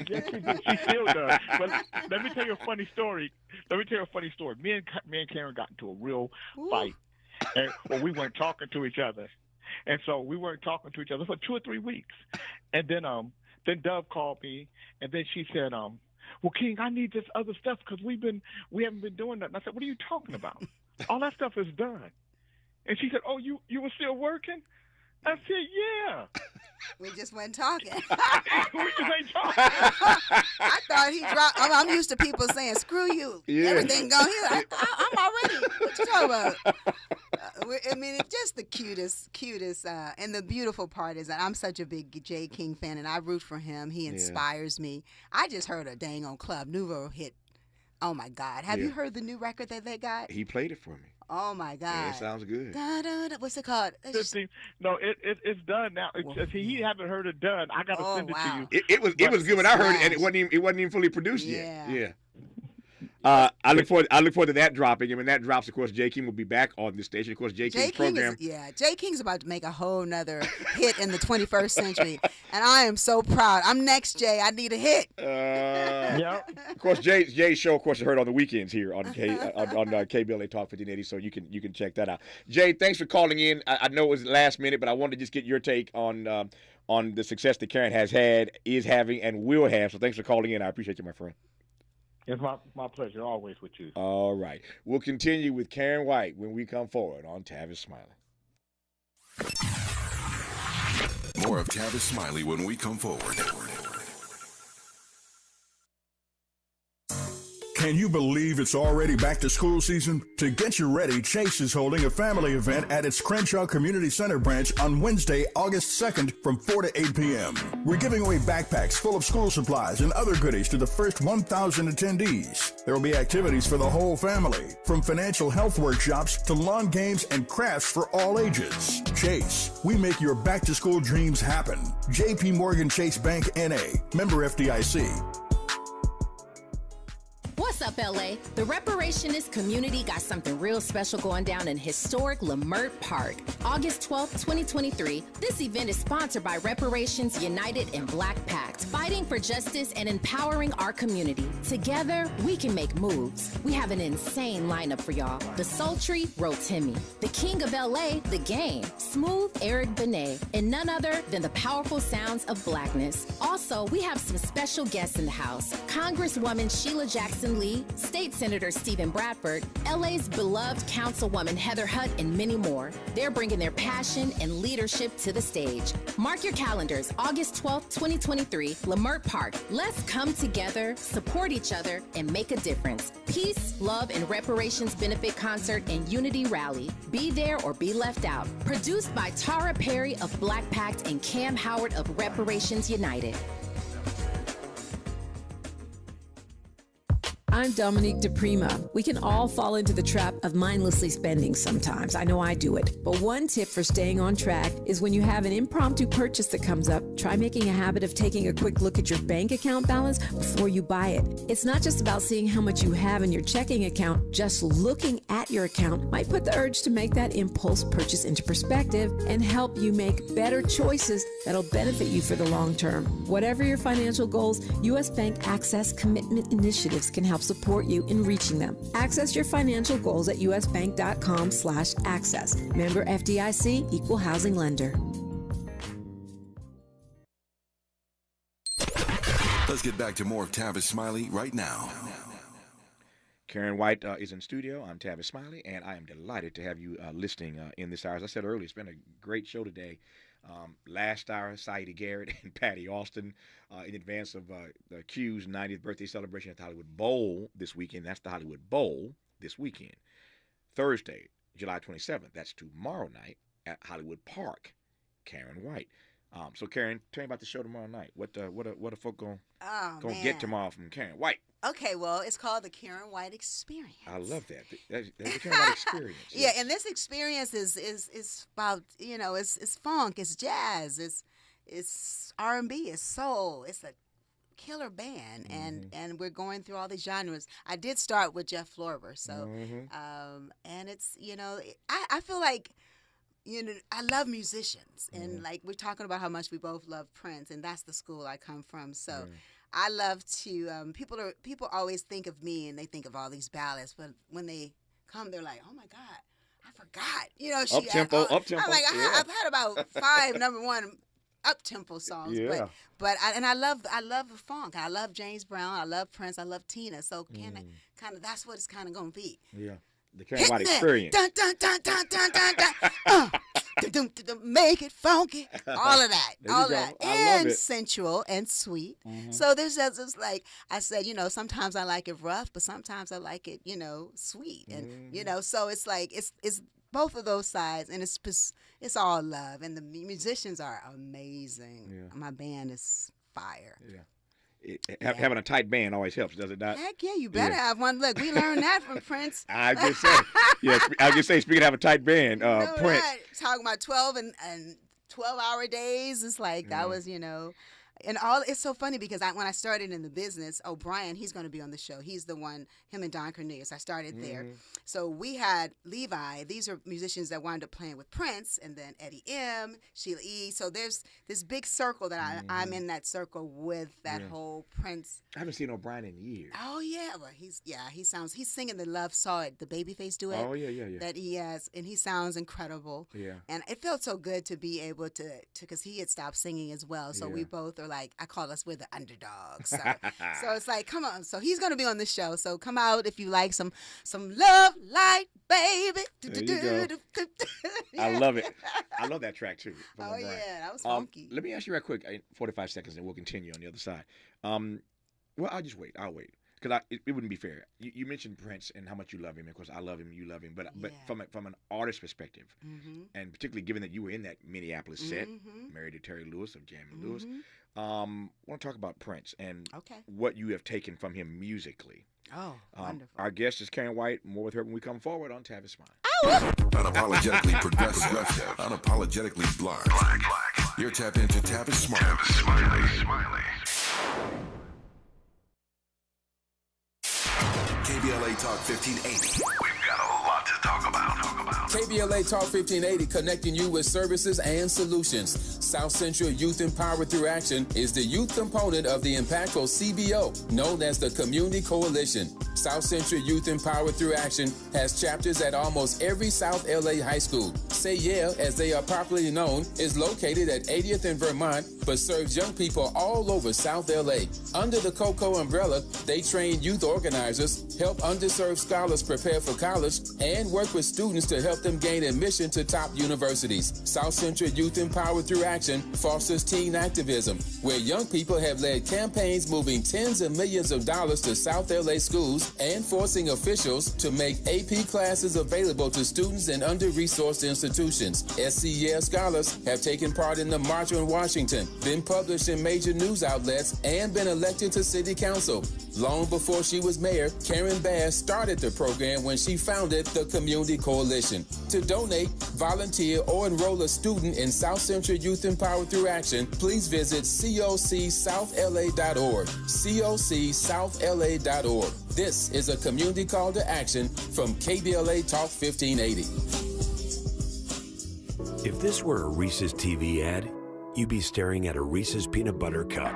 Yes, she still does. But let me tell you a funny story. Me and KARYN got into a real fight. And we weren't talking to each other. And so we weren't talking to each other for 2 or 3 weeks. And then Dove called me, and then she said, well, King, I need this other stuff because we haven't been doing nothing. I said, what are you talking about? All that stuff is done. And she said, oh, you were still working? I said, yeah. We just went talking. We just ain't talking. I thought he dropped. I'm used to people saying, screw you. Yeah. Everything going here. I'm already. What you talking about? I mean, it's just the cutest. And the beautiful part is that I'm such a big Jay King fan, and I root for him. He inspires me. I just heard a dang on Club Nouveau hit. Oh, my God. Have you heard the new record that they got? He played it for me. Oh, my God. Yeah, it sounds good. What's it called? No, it's done now. He haven't heard it done. I got to send it to you. It was good when I heard it, and it wasn't even fully produced yet. Yeah. I look forward to that dropping, and when that drops, of course, Jay King will be back on this station. Of course, Jay King's program. Jay King's about to make a whole nother hit in the 21st century, and I am so proud. I'm next, Jay. I need a hit. Of course, Jay's show, of course, is heard on the weekends here on KBLA Talk 1580, so you can check that out. Jay, thanks for calling in. I know it was last minute, but I wanted to just get your take on the success that KARYN has had, is having, and will have. So thanks for calling in. I appreciate you, my friend. It's my pleasure, always with you. All right. We'll continue with KARYN White when we come forward on Tavis Smiley. More of Tavis Smiley when we come forward. Can you believe it's already back to school season? To get you ready, Chase is holding a family event at its Crenshaw Community Center branch on Wednesday, August 2nd from 4 to 8 p.m. We're giving away backpacks full of school supplies and other goodies to the first 1,000 attendees. There will be activities for the whole family, from financial health workshops to lawn games and crafts for all ages. Chase, we make your back-to-school dreams happen. J.P. Morgan Chase Bank, N.A., member FDIC. What's up, LA? The Reparationist community got something real special going down in historic Lamert Park. August 12th, 2023, this event is sponsored by Reparations United and Black Pact, fighting for justice and empowering our community. Together, we can make moves. We have an insane lineup for y'all. The sultry Rotimi, the king of LA, The Game, smooth Eric Benet, and none other than the powerful sounds of blackness. Also, we have some special guests in the house. Congresswoman Sheila Jackson Lee, State Senator Stephen Bradford, LA's beloved Councilwoman Heather Hutt, and many more. They're bringing their passion and leadership to the stage. Mark your calendars, August 12th, 2023, Leimert Park. Let's come together, support each other, and make a difference. Peace, love, and reparations benefit concert and unity rally. Be there or be left out. Produced by Tara Perry of Black Pact and Cam Howard of Reparations United. I'm Dominique DePrima. We can all fall into the trap of mindlessly spending sometimes. I know I do it. But one tip for staying on track is when you have an impromptu purchase that comes up, try making a habit of taking a quick look at your bank account balance before you buy it. It's not just about seeing how much you have in your checking account. Just looking at your account might put the urge to make that impulse purchase into perspective and help you make better choices that'll benefit you for the long term. Whatever your financial goals, U.S. Bank Access Commitment Initiatives can help support you in reaching them. Access your financial goals at usbank.com/access. Member FDIC, Equal Housing Lender. Let's get back to more of Tavis Smiley right now. KARYN White is in studio. I'm Tavis Smiley, and I am delighted to have you listening in this hour. As I said earlier, it's been a great show today. Last hour, Saidi Garrett and Patty Austin in advance of the Q's 90th birthday celebration at the Hollywood Bowl this weekend. That's the Hollywood Bowl this weekend. Thursday, July 27th. That's tomorrow night at Hollywood Park. KARYN White. So KARYN, tell me about the show tomorrow night. What are folk gonna get tomorrow from KARYN White? Okay, well, it's called the KARYN White Experience. I love that. That's the KARYN White Experience. Yeah, and this experience is about, it's funk, it's jazz, it's R&B, it's soul, it's a killer band, and we're going through all these genres. I did start with Jeff Lorber, so and it's I feel like I love musicians, and like we're talking about how much we both love Prince, and that's the school I come from. So I love to people always think of me and they think of all these ballads, but when they come, they're like, oh my God, I forgot. Up tempo. I'm like, I've had about 5 number one up tempo songs, but I love the funk. I love James Brown. I love Prince. I love Tina. So that's what it's kind of gonna be. Yeah. The KARYN White Experience. Dun, dun, dun, dun, dun, dun, dun. Make it funky. All of that. All of that. And sensual and sweet. So there's just like I said, sometimes I like it rough, but sometimes I like it, sweet. And, so it's like it's both of those sides, and it's all love. And the musicians are amazing. Yeah. My band is fire. Yeah. Having a tight band always helps, does it not? Heck yeah, you better have one. Look, we learned that from Prince. I just say, speaking of having a tight band, Prince. Talking about 12 and 12-hour days, it's like that was, and all. It's so funny because when I started in the business, Brian, he's going to be on the show. He's the one, him and Don Cornelius. I started there. So we had Levi. These are musicians that wound up playing with Prince, and then Eddie M, Sheila E. So there's this big circle that I'm in that circle with that whole Prince. I haven't seen O'Brien in years. Oh yeah, well he's singing the Love Saw It, the Babyface duet. Oh yeah. That he has, and he sounds incredible. Yeah. And it felt so good to be able to because he had stopped singing as well. So we both are like, I call us, we're the underdogs. So it's like, come on. So he's going to be on the show. So come out if you like some love light, baby. There you go. I love it. I love that track too. Oh yeah, that was funky. Let me ask you right quick, 45 seconds, and we'll continue on the other side. Well, I'll just wait. I'll wait. Because it wouldn't be fair. You mentioned Prince and how much you love him. Of course, I love him. You love him. But from an artist perspective, and particularly given that you were in that Minneapolis set, married to Terry Lewis of Jamie Lewis, I want to talk about Prince and what you have taken from him musically. Oh, wonderful. Our guest is KARYN White. More with her when we come forward on Tavis Smiley. Unapologetically progressive, unapologetically black. You're tapped into Tavis Smiley. KBLA Talk 1580. We've got a lot to talk about. KBLA Talk 1580, connecting you with services and solutions. South Central Youth Empowered Through Action is the youth component of the impactful CBO, known as the Community Coalition. South Central Youth Empowered Through Action has chapters at almost every South LA high school. Say Yeah, as they are popularly known, is located at 80th and Vermont, but serves young people all over South LA. Under the COCO umbrella, they train youth organizers, help underserved scholars prepare for college, and work with students to help them gain admission to top universities. South Central Youth Empowered Through Action fosters teen activism, where young people have led campaigns moving tens of millions of dollars to South LA schools and forcing officials to make AP classes available to students in under-resourced institutions. SCES scholars have taken part in the March on Washington, been published in major news outlets, and been elected to city council. Long before she was mayor, KARYN Bass started the program when she founded the Community Coalition. To donate, volunteer, or enroll a student in South Central Youth Empowered Through Action, please visit cocsouthla.org. cocsouthla.org. This is a community call to action from KBLA Talk 1580. If this were a Reese's TV ad, you'd be staring at a Reese's peanut butter cup.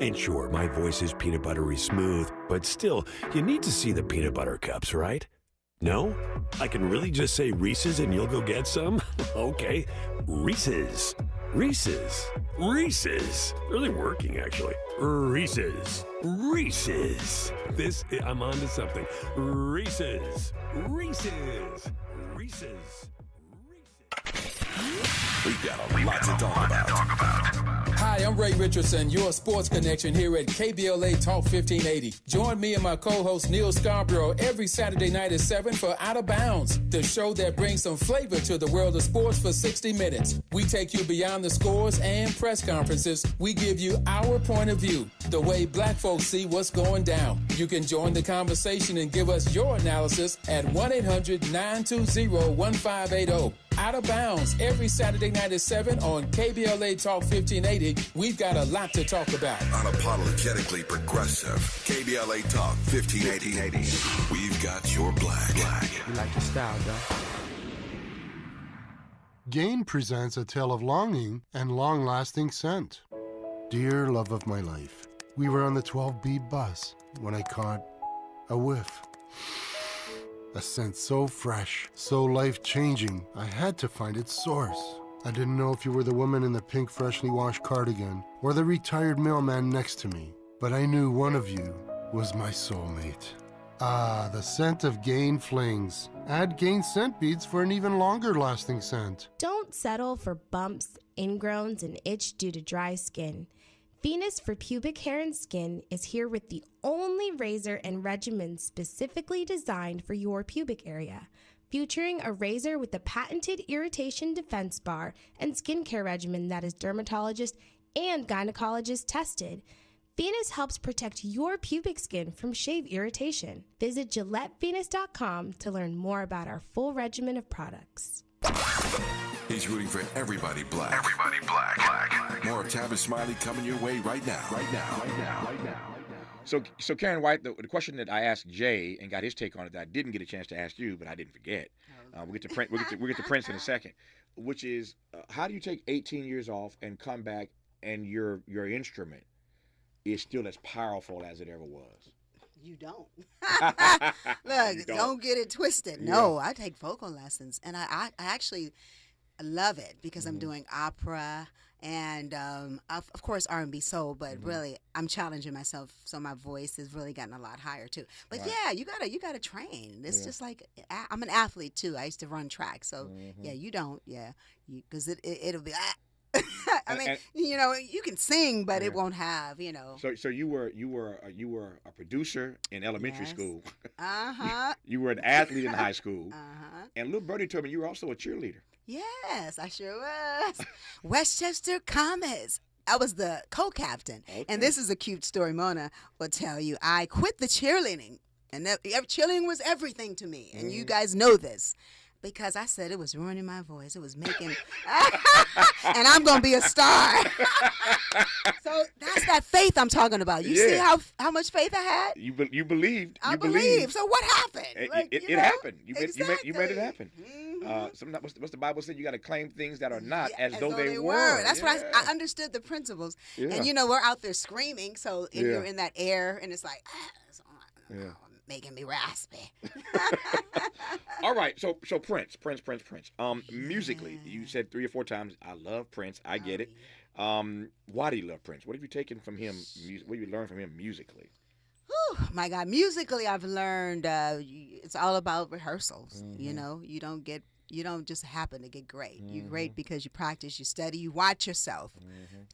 And sure, my voice is peanut buttery smooth, but still, you need to see the peanut butter cups, right? No? I can really just say Reese's and you'll go get some? Okay, Reese's. Reese's. Reese's. Really working, actually. Reese's. Reese's. I'm on to something. Reese's. Reese's. Reese's. We've got a lot to talk about. Hi, I'm Ray Richardson, your sports connection here at KBLA Talk 1580. Join me and my co-host Neil Scarborough every Saturday night at 7 for Out of Bounds, the show that brings some flavor to the world of sports for 60 minutes. We take you beyond the scores and press conferences. We give you our point of view, the way black folks see what's going down. You can join the conversation and give us your analysis at 1-800-920-1580. Out of Bounds every Saturday night at 7 on KBLA Talk 1580. We've got a lot to talk about. Unapologetically progressive. KBLA Talk 1580. We've got your black. You like your style, though. Gain presents a tale of longing and long-lasting scent. Dear love of my life, we were on the 12B bus when I caught a whiff. A scent so fresh, so life-changing, I had to find its source. I didn't know if you were the woman in the pink freshly washed cardigan or the retired mailman next to me, but I knew one of you was my soulmate. Ah, the scent of Gain Flings. Add Gain scent beads for an even longer-lasting scent. Don't settle for bumps, ingrowns, and itch due to dry skin. Venus for pubic hair and skin is here with the only razor and regimen specifically designed for your pubic area, featuring a razor with a patented irritation defense bar and skincare regimen that is dermatologist and gynecologist tested. Venus helps protect your pubic skin from shave irritation. Visit GilletteVenus.com to learn more about our full regimen of products. He's rooting for everybody black. Everybody black. More of Tavis Smiley coming your way right now. So KARYN White, the question that I asked Jay and got his take on it that I didn't get a chance to ask you, but I didn't forget. We'll get to Prince in a second, which is how do you take 18 years off and come back and your instrument is still as powerful as it ever was? You don't. Look, don't get it twisted. No, I take vocal lessons, and I actually love it because I'm doing opera and of course R&B soul, but really I'm challenging myself, so my voice has really gotten a lot higher too. But yeah, you gotta train. It's just like I'm an athlete too. I used to run track, so yeah, you don't, because it'll be. I mean, you can sing, but it won't have, So you were a producer in elementary school. Uh-huh. You were an athlete in high school. Uh-huh. And little birdie told me you were also a cheerleader. Yes, I sure was. Westchester Comets. I was the co-captain. Okay. And this is a cute story Mona will tell you. I quit the cheerleading. And cheerleading was everything to me. And you guys know this. Because I said it was ruining my voice. It was making... and I'm going to be a star. So that's that faith I'm talking about. You see how much faith I had? You believed. I believed. So what happened? It happened. You made it happen. Mm-hmm. What's the Bible say? You got to claim things that are not as though they were. That's what I understood the principles. Yeah. And we're out there screaming. So you're in that air, and it's like... making me raspy. All right, so Prince. Musically, you said 3 or 4 times, I love Prince. I get it. Why do you love Prince? What have you taken from him? What have you learned from him musically? Whew, my God, musically, I've learned it's all about rehearsals. You know, you don't just happen to get great. You're great because you practice, you study, you watch yourself,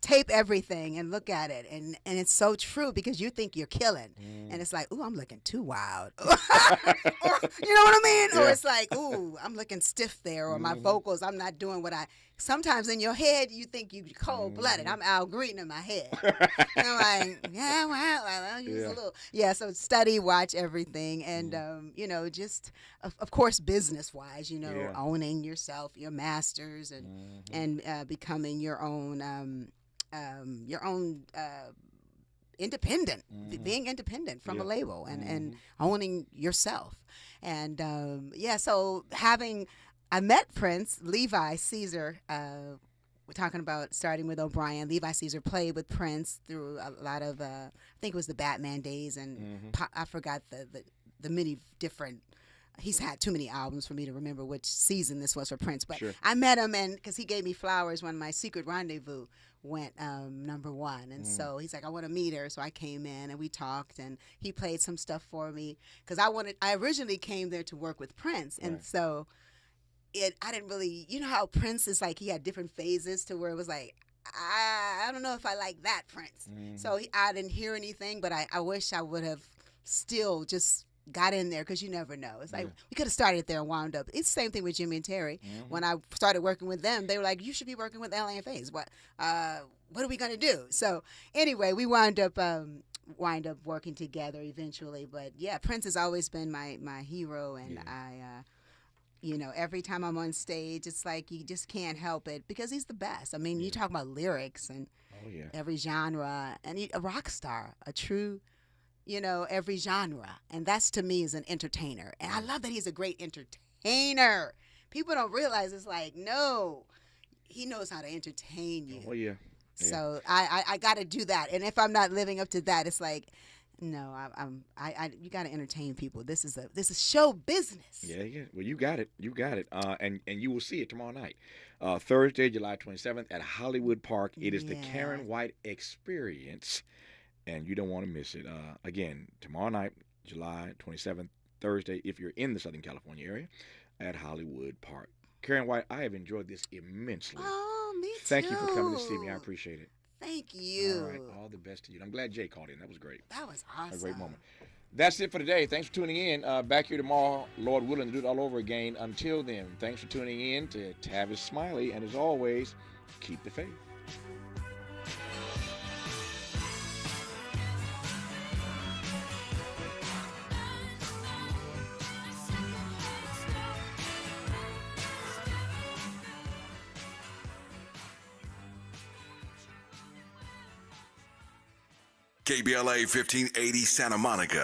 tape everything and look at it. And it's so true because you think you're killing. And it's like, ooh, I'm looking too wild. Or, you know what I mean? Yeah. Or it's like, ooh, I'm looking stiff there. Or my vocals, I'm not doing what I... Sometimes in your head, you think you're cold-blooded. I'm Al Green in my head. And I'm like, yeah, well, I'll use a little. Yeah, so study, watch everything. And, you know, just, of course, business-wise, you know, owning yourself, your masters, and becoming your own independent, being independent from a label and owning yourself. And, so I met Prince, Levi Caesar. We're talking about starting with O'Brien. Levi Caesar played with Prince through a lot of, I think it was the Batman days, and I forgot the many different. He's had too many albums for me to remember which season this was for Prince. But I met him, and because he gave me flowers when my Secret Rendezvous went #1. And so he's like, I want to meet her. So I came in, and we talked, and he played some stuff for me. Because I originally came there to work with Prince. And so I didn't really, you know how Prince is like, he had different phases to where it was like, I don't know if I like that Prince. So I didn't hear anything, but I wish I would have still just got in there, because you never know. It's like we could have started there and wound up. It's the same thing with Jimmy and Terry. When I started working with them, they were like, you should be working with LA and Faze. What are we going to do? So anyway, we wind up working together eventually. But yeah, Prince has always been my hero, and you know, every time I'm on stage, it's like you just can't help it because he's the best. I mean, you talk about lyrics and every genre, and a rock star, a true, you know, every genre. And that's, to me, is an entertainer. And I love that he's a great entertainer. People don't realize it's like, no, he knows how to entertain you. Oh, yeah. So I got to do that. And if I'm not living up to that, it's like, no, you got to entertain people. This is show business. Yeah. Well, you got it. And you will see it tomorrow night, Thursday, July 27th at Hollywood Park. It is the KARYN White Experience, and you don't want to miss it. Again, tomorrow night, July 27th, Thursday, if you're in the Southern California area, at Hollywood Park. KARYN White, I have enjoyed this immensely. Oh, me too. Thank you for coming to see me. I appreciate it. Thank you. All right. All the best to you. I'm glad Jay called in. That was great. That was awesome. A great moment. That's it for today. Thanks for tuning in. Back here tomorrow, Lord willing, to do it all over again. Until then, thanks for tuning in to Tavis, Smiley. And as always, keep the faith. KBLA 1580 Santa Monica.